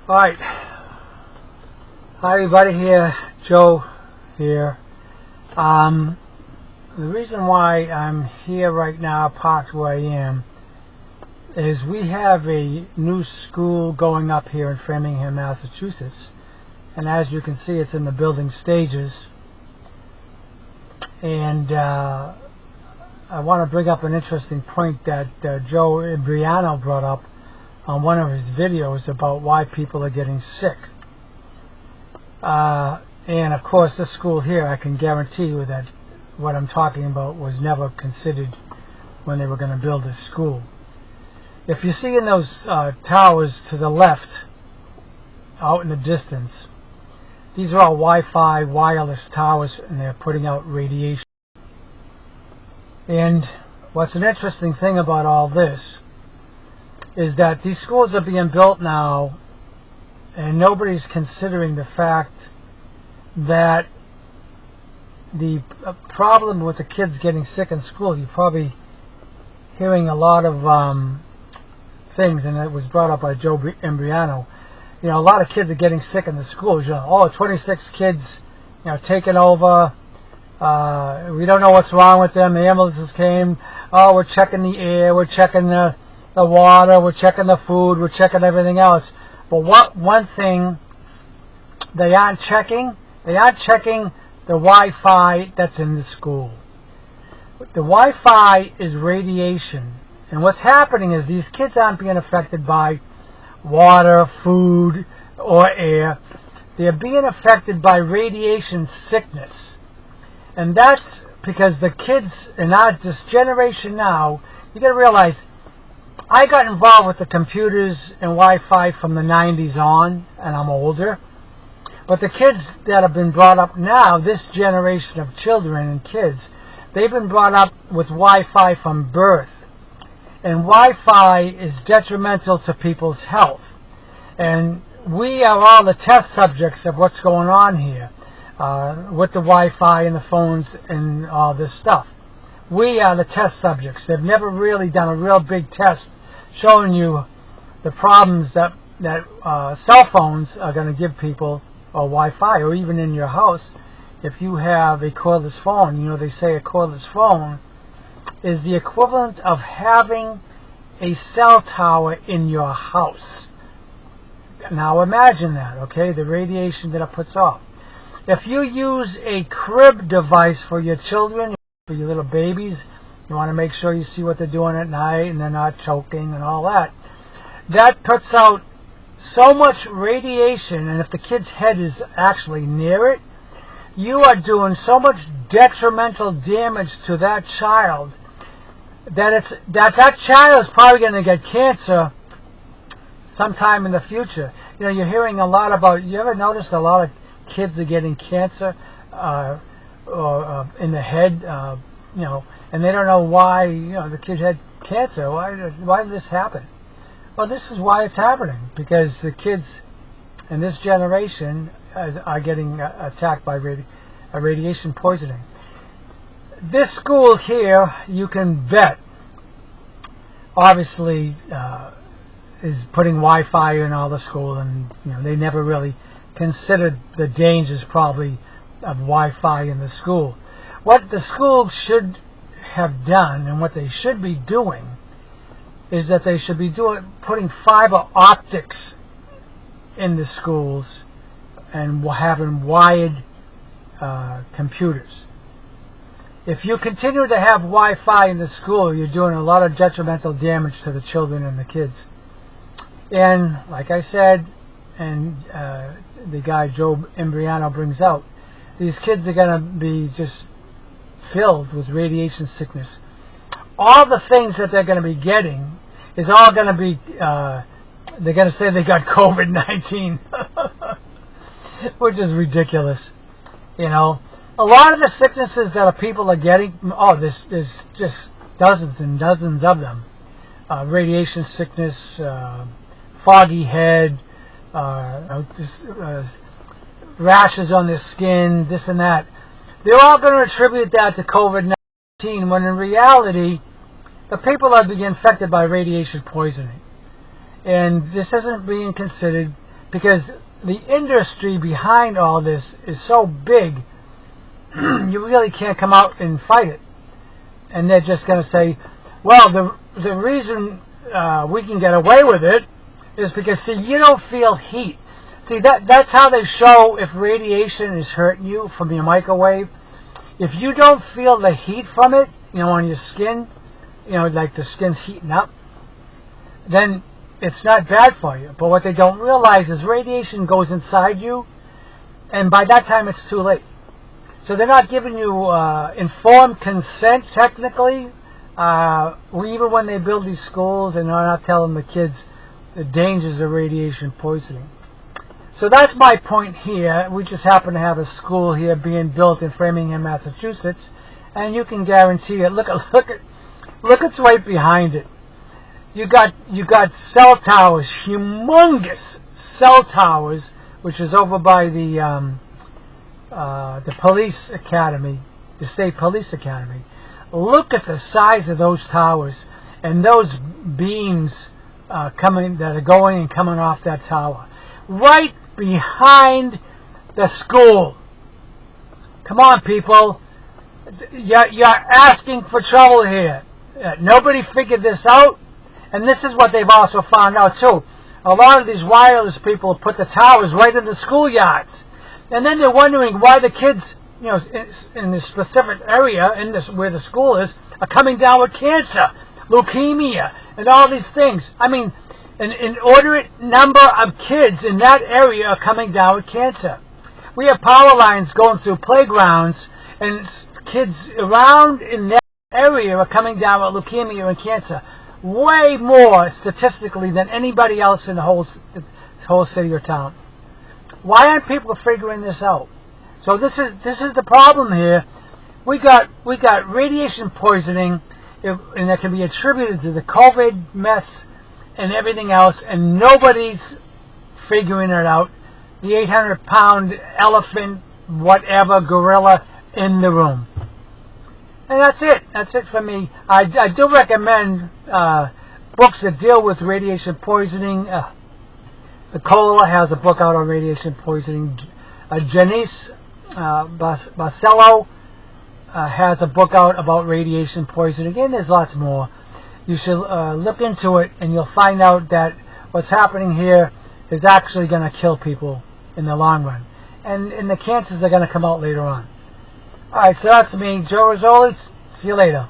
Alright, hi everybody, here, Joe here. The reason why I'm here right now, parked where I am, is we have a new school going up here in Framingham, Massachusetts. And as you can see, it's in the building stages. And I want to bring up an interesting point that Joe Imbriano brought up on one of his videos about why people are getting sick. And of course, this school here, I can guarantee you that what I'm talking about was never considered when they were going to build this school. If you see in those towers to the left, out in the distance, these are all Wi-Fi wireless towers, and they're putting out radiation. And what's an interesting thing about all this is that these schools are being built now, and nobody's considering the fact that the problem with the kids getting sick in school, you're probably hearing a lot of things, and it was brought up by Joe Imbriano. You know, a lot of kids are getting sick in the schools. You know, 26 kids, taken over. We don't know what's wrong with them. The ambulances came. Oh, we're checking the air. We're checking the water. We're checking the food. We're checking everything else. But one thing they aren't checking the Wi-Fi that's in the school. The Wi-Fi is radiation. And what's happening is these kids aren't being affected by water, food, or air. They're being affected by radiation sickness. And that's because the kids in this generation now, you got to realize, I got involved with the computers and Wi-Fi from the 90s on, and I'm older. But the kids that have been brought up now, this generation of children and kids, they've been brought up with Wi-Fi from birth. And Wi-Fi is detrimental to people's health. And we are all the test subjects of what's going on here with the Wi-Fi and the phones and all this stuff. We are the test subjects. They've never really done a real big test showing you the problems that cell phones are going to give people, or Wi-Fi, or even in your house. If you have a cordless phone, they say a cordless phone is the equivalent of having a cell tower in your house. Now imagine that, okay? The radiation that it puts off. If you use a crib device for your children, for your little babies, you want to make sure you see what they're doing at night and they're not choking and all that. That puts out so much radiation, and if the kid's head is actually near it, you are doing so much detrimental damage to that child that child is probably going to get cancer sometime in the future. You're hearing a lot about, you ever notice a lot of kids are getting cancer or in the head, and they don't know why, the kid had cancer. Why did this happen? Well, this is why it's happening, because the kids in this generation are getting attacked by radiation poisoning. This school here, you can bet, obviously is putting Wi-Fi in all the school, and they never really considered the dangers probably of Wi-Fi in the school. What the school should have done, and what they should be doing, is that they should be putting fiber optics in the schools and having wired computers. If you continue to have Wi-Fi in the school, you're doing a lot of detrimental damage to the children and the kids. And like I said, and the guy Joe Imbriano brings out, these kids are going to be just filled with radiation sickness. All the things that they're going to be getting is all going to be, they're going to say they got COVID-19, which is ridiculous. A lot of the sicknesses that people are getting, there's just dozens and dozens of them. Radiation sickness, foggy head, rashes on their skin, this and that. They're all going to attribute that to COVID-19, when in reality, the people are being infected by radiation poisoning. And this isn't being considered because the industry behind all this is so big, you really can't come out and fight it. And they're just going to say, well, the reason we can get away with it is because, see, you don't feel heat. See, that's how they show if radiation is hurting you from your microwave. If you don't feel the heat from it, on your skin, like the skin's heating up, then it's not bad for you. But what they don't realize is radiation goes inside you, and by that time it's too late. So they're not giving you informed consent, technically. Even when they build these schools, and they're not telling the kids the dangers of radiation poisoning. So that's my point here. We just happen to have a school here being built in Framingham, Massachusetts, and you can guarantee it. Look it's right behind it. You got cell towers, humongous cell towers, which is over by the police academy, the state police academy. Look at the size of those towers and those beams that are going and coming off that tower, right behind the school. Come on, people. You're asking for trouble here. Nobody figured this out, and this is what they've also found out too. A lot of these wireless people put the towers right in the schoolyards, and then they're wondering why the kids, in this specific area, where the school is, are coming down with cancer, leukemia, and all these things. I mean, an inordinate number of kids in that area are coming down with cancer. We have power lines going through playgrounds, and kids around in that area are coming down with leukemia and cancer. Way more statistically than anybody else in the whole city or town. Why aren't people figuring this out? So this is the problem here. We got radiation poisoning, and that can be attributed to the COVID mess and everything else, and nobody's figuring it out. The 800-pound elephant, whatever, gorilla in the room. And that's it. That's it for me. I do recommend books that deal with radiation poisoning. Nicola has a book out on radiation poisoning. Janice Barcelo has a book out about radiation poisoning. And there's lots more. You should look into it, and you'll find out that what's happening here is actually going to kill people in the long run. And the cancers are going to come out later on. Alright, so that's me, Joe Rizzoli. See you later.